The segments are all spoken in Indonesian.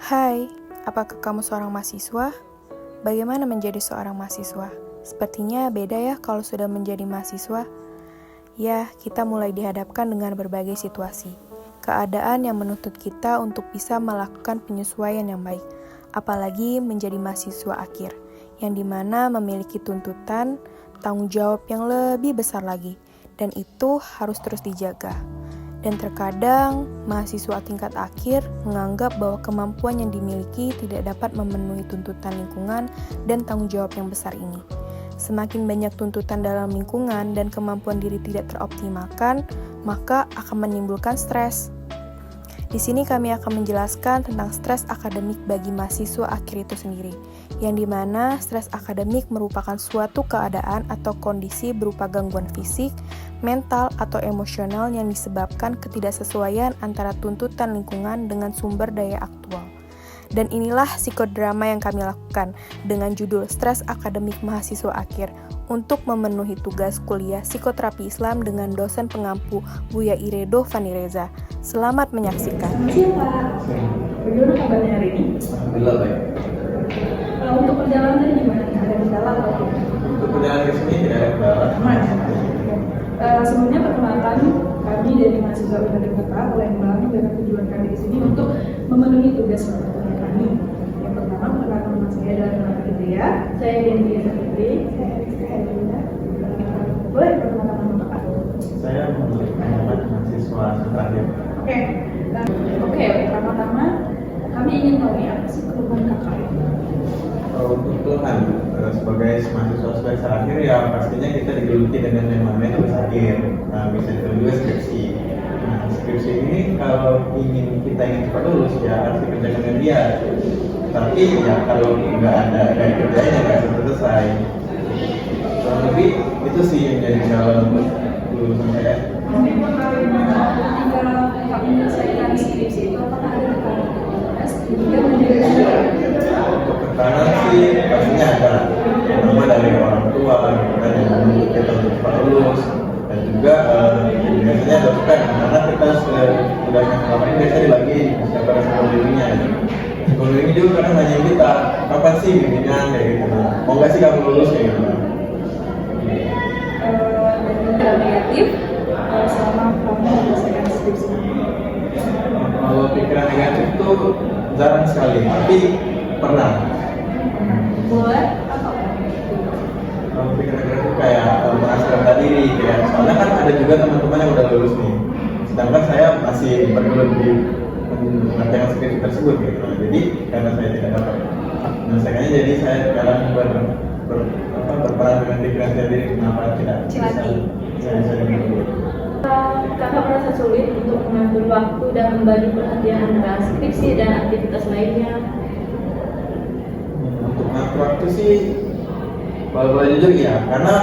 Hai, apakah kamu seorang mahasiswa? Bagaimana menjadi seorang mahasiswa? Sepertinya beda ya kalau sudah menjadi mahasiswa. Ya, kita mulai dihadapkan dengan berbagai situasi. Keadaan yang menuntut kita untuk bisa melakukan penyesuaian yang baik. Apalagi menjadi mahasiswa akhir, yang dimana memiliki tuntutan, tanggung jawab yang lebih besar lagi. Dan itu harus terus dijaga. Dan terkadang, mahasiswa tingkat akhir menganggap bahwa kemampuan yang dimiliki tidak dapat memenuhi tuntutan lingkungan dan tanggung jawab yang besar ini. Semakin banyak tuntutan dalam lingkungan dan kemampuan diri tidak teroptimalkan, maka akan menimbulkan stres. Di sini kami akan menjelaskan tentang stres akademik bagi mahasiswa akhir itu sendiri, yang dimana stres akademik merupakan suatu keadaan atau kondisi berupa gangguan fisik, mental, atau emosional yang disebabkan ketidaksesuaian antara tuntutan lingkungan dengan sumber daya aktual. Dan inilah psikodrama yang kami lakukan dengan judul Stres Akademik Mahasiswa Akhir untuk memenuhi tugas kuliah psikoterapi Islam dengan dosen pengampu Buya Iredo Vanireza. Selamat menyaksikan. Siapa? Bagaimana kabarnya hari ini? Alhamdulillah baik. Untuk perjalanan tadi gimana? Ada kendala atau tidak? Untuk perjalanan ke sini tidak ada kendala. Sebelumnya perkenalkan kami dari mahasiswa Universitas Kota Palembang dengan tujuan kami di sini untuk memenuhi tugas kuliah kami. Yang pertama perkenalkan nama saya adalah Nana Fitria. Saya Denny Fitri. Saya Rizka Elina. Boleh perkenalkan nama Kakak? Saya Muhammad mahasiswa terakhir. Oke. Pertama-tama kami ingin tahu ya apa sih keluhan Kakak? Untuk Tuhan, sebagai mahasiswa semester akhir ya pastinya kita digeluti dengan yang namanya tugas akhir. Nah, bisa disebut juga skripsi. Nah, skripsi ini kalau kita ingin cepat lulus ya harus dikerjakan dengan dia. Tapi ya kalau nggak ada kerjanya nggak selesai. Kurang lebih itu sih yang jadi calon lulusan saya. Ketika Kakak menyelesaikan skripsi itu apakah ada tekanan hingga menjadi Untuk tekanan sih pastinya ada, terutama dari orang tua kan yang menuntut kita untuk cepat lulus, dan juga biasanya dosen karena kita sudah selama ini biasanya dibagi siapa respon dirinya. Respon ini juga kadang nanya kita kapan sih bimbingan kayak gitu, mau nggak sih kamu lulus kayak gitu. negatif selama kamu menyelesaikan skripsi. Kalau pikiran negatif tuh jarang sekali, tapi pernah. Boleh atau Kalau pikiran negatif kayak merasa rendah diri, kayak soalnya kan ada juga teman-teman yang udah lulus nih, sedangkan saya masih bergelut di mengerjakan skripsi tersebut gitu. Jadi karena saya tidak dapat menyelesaikannya, jadi saya sekarang berperan dengan pikiran saya sendiri, kenapa tidak bisa saya dengan dulu. Kakak merasa sulit untuk mengatur waktu dan membagi perhatian antara skripsi dan aktivitas lainnya? Untuk ngatur waktu sih, kalau boleh jujur ya, karena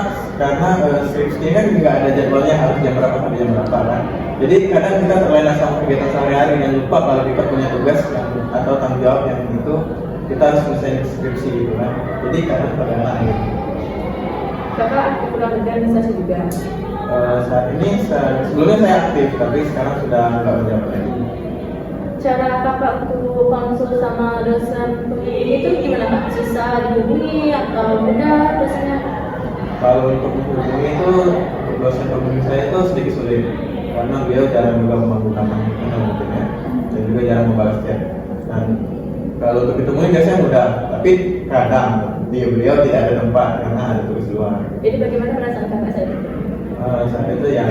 skripsi ini kan nggak ada jadwalnya harus jam berapa sampai jam berapa kan. Jadi kadang kita terlena sama kegiatan sehari-hari dan lupa kalau kita punya tugas atau tanggung jawab yang itu kita harus selesai skripsi gitu kan. Jadi kadang terlena gitu. Kakak aktif organisasi juga. Saat ini sebelumnya saya aktif, tapi sekarang sudah nggak menjabat lagi. Cara kakak untuk konsul sama dosen pembimbing itu gimana kak? Susah dihubungi atau mudah dosennya? Kalau untuk menghubungi itu dosen pembimbing saya itu sedikit sulit karena beliau jarang juga membangun kita mungkin ya, dan juga jarang membalas chat. Dan kalau untuk ketemuin biasanya mudah, tapi kadang beliau tidak ada tempat karena ada tugas luar. Jadi bagaimana perasaan kakak saat itu? Saat itu ya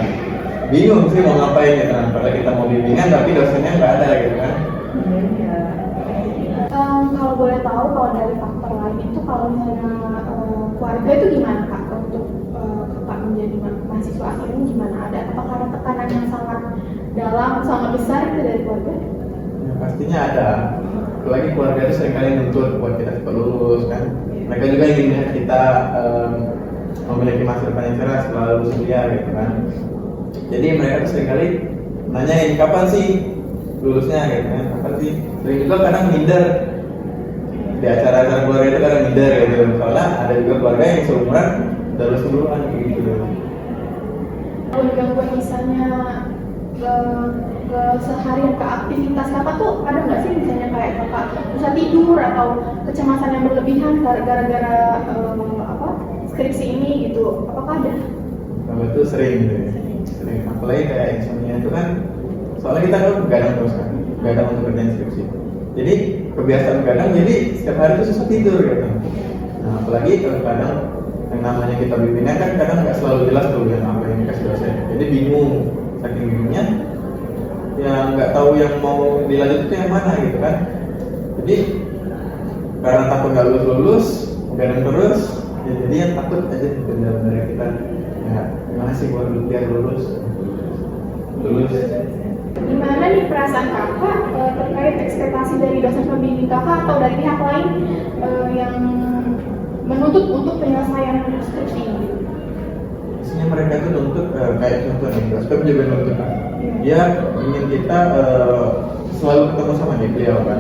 bingung sih mau ngapain gitu kan, padahal kita mau bimbingan tapi dosennya nggak ada gitu kan. Kalau boleh tahu, kalau dari faktor lain itu kalau misalnya keluarga itu gimana kak untuk kakak menjadi mahasiswa akhir ini gimana? Ada apakah ada tekanan yang sangat dalam, sangat besar itu dari keluarga? Ya, pastinya ada. Apalagi keluarga itu seringkali nuntut buat kita cepat lulus kan. Mereka juga ingin melihat kita memiliki masa depan yang cerah setelah lulus kuliah gitu kan. Jadi mereka tuh seringkali nanyain kapan sih lulusnya gitu kan, kapan sih. Sering juga kadang minder di acara-acara keluarga itu kadang minder gitu. Soalnya ada juga keluarga yang seumuran udah lulus duluan gitu. Kalau gangguan misalnya keseharian, ke aktivitas kakak tuh ada nggak sih misalnya kayak kakak susah tidur atau kecemasan yang berlebihan gara-gara apa skripsi ini gitu, apakah ada? Kalau itu sering gitu ya. Sering, apalagi kayak insomnia itu kan, soalnya kita kan begadang terus kan, begadang untuk kerjaan skripsi. Jadi kebiasaan begadang, jadi setiap hari itu susah tidur gitu. Nah apalagi kalau kadang yang namanya kita bimbingan kan kadang nggak selalu jelas tuh yang apa yang dikasih dosen. Jadi bingung, saking bingungnya, yang nggak tahu yang mau dilanjut itu yang mana gitu kan. Jadi karena takut nggak lulus, begadang terus, ya jadi yang takut aja benar-benar kita. Ya, gimana sih buat biar lulus? Gimana nih perasaan kakak terkait ekspektasi dari dosen pembimbing kakak atau dari pihak lain yang menuntut untuk penyelesaian skripsi ini? Biasanya mereka tuh nuntut kayak contoh nih, Dospem juga nuntut kan. Dia ingin kita selalu ketemu sama beliau kan.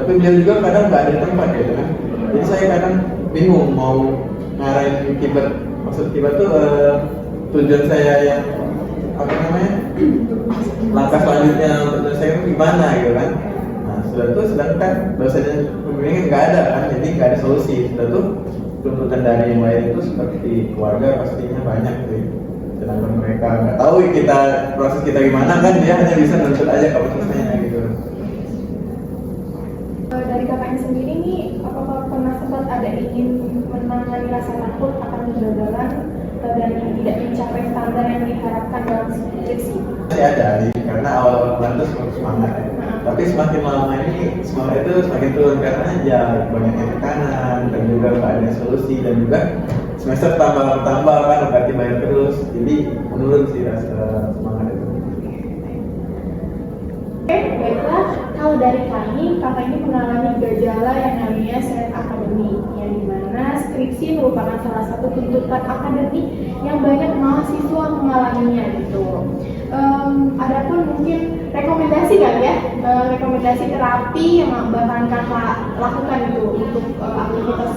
Tapi beliau juga kadang nggak ada di tempat gitu kan. Jadi saya kadang bingung mau ngarahin kibat. Maksud kibat tuh tujuan saya yang apa namanya, langkah selanjutnya untuk saya itu gimana gitu kan. Nah sudah tuh sedangkan dosennya pembimbingnya nggak ada kan, jadi nggak ada solusi. Sudah tuh tuntutan dari yang lain itu seperti keluarga pastinya banyak gitu. Sedangkan mereka nggak tahu kita proses kita gimana kan, dia hanya bisa nuntut aja kalau selesainya gitu. Dari kakaknya sendiri nih, apakah pernah sempat ada ingin menangani rasa takut akan kegagalan dan tidak mencapai standar yang diharapkan dalam skripsi? Masih ada karena awal-awal bulan itu semangat ya. Tapi semakin lama ini semangat itu semakin turun karena aja banyaknya tekanan dan juga nggak ada solusi, dan juga semester tambah kan berarti bayar terus, jadi menurun sih rasa semangat itu. Oke, baiklah. Kalau dari kami, kakak ini mengalami gejala yang namanya seret akademik, yang dimana skripsi merupakan salah satu tuntutan akademik yang banyak mahasiswa mengalaminya gitu. Adapun mungkin rekomendasi kali ya, rekomendasi terapi yang bakalan kakak lakukan itu untuk aktivitas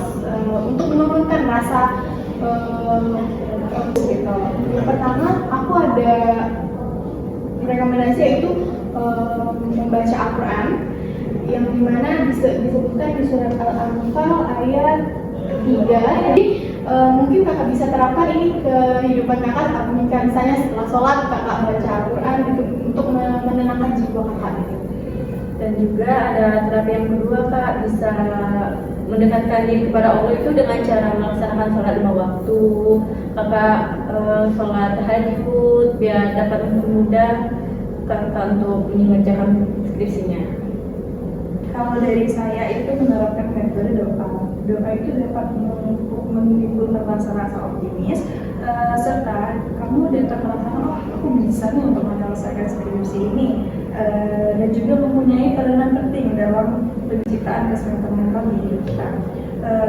untuk menurunkan rasa gitu. Yang pertama, aku ada rekomendasi yaitu membaca Al-Quran, yang dimana disebutkan di surat Al-Anfal ayat 3. Jadi mungkin kakak bisa terapkan ini ke kehidupan kakak, misalnya setelah sholat kakak baca Al-Quran untuk menenangkan jiwa kakak gitu. Dan juga ada terapi yang kedua, Kak, bisa mendekatkan diri kepada Allah itu dengan cara melaksanakan sholat 5 waktu. Kakak sholat tahajud biar dapat mempermudah kakak untuk mengerjakan skripsinya. Kalau dari saya itu menerapkan metode doa. Doa itu dapat menimbulkan rasa optimis, serta kamu dapat merasakan, oh aku bisa nih untuk menyelesaikan skripsi ini, dan juga mempunyai peranan penting dalam penciptaan kesehatan mental di hidup kita.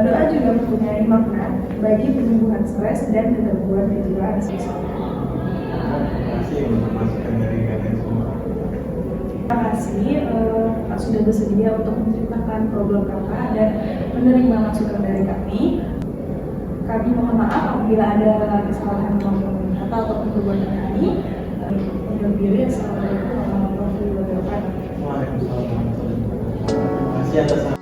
Doa juga mempunyai makna bagi penyembuhan stres dan gangguan kejiwaan siswa. Terima kasih untuk masukan dari kalian semua. Terima kasih Pak sudah bersedia untuk menceritakan problem kakak dan menerima masukan dari kami. Kami mohon maaf apabila ada kesalahan dalam kata ataupun perbuatan kami. Undur diri. Assalamualaikum warahmatullahi wabarakatuh. Waalaikumsalam. Terima kasih atas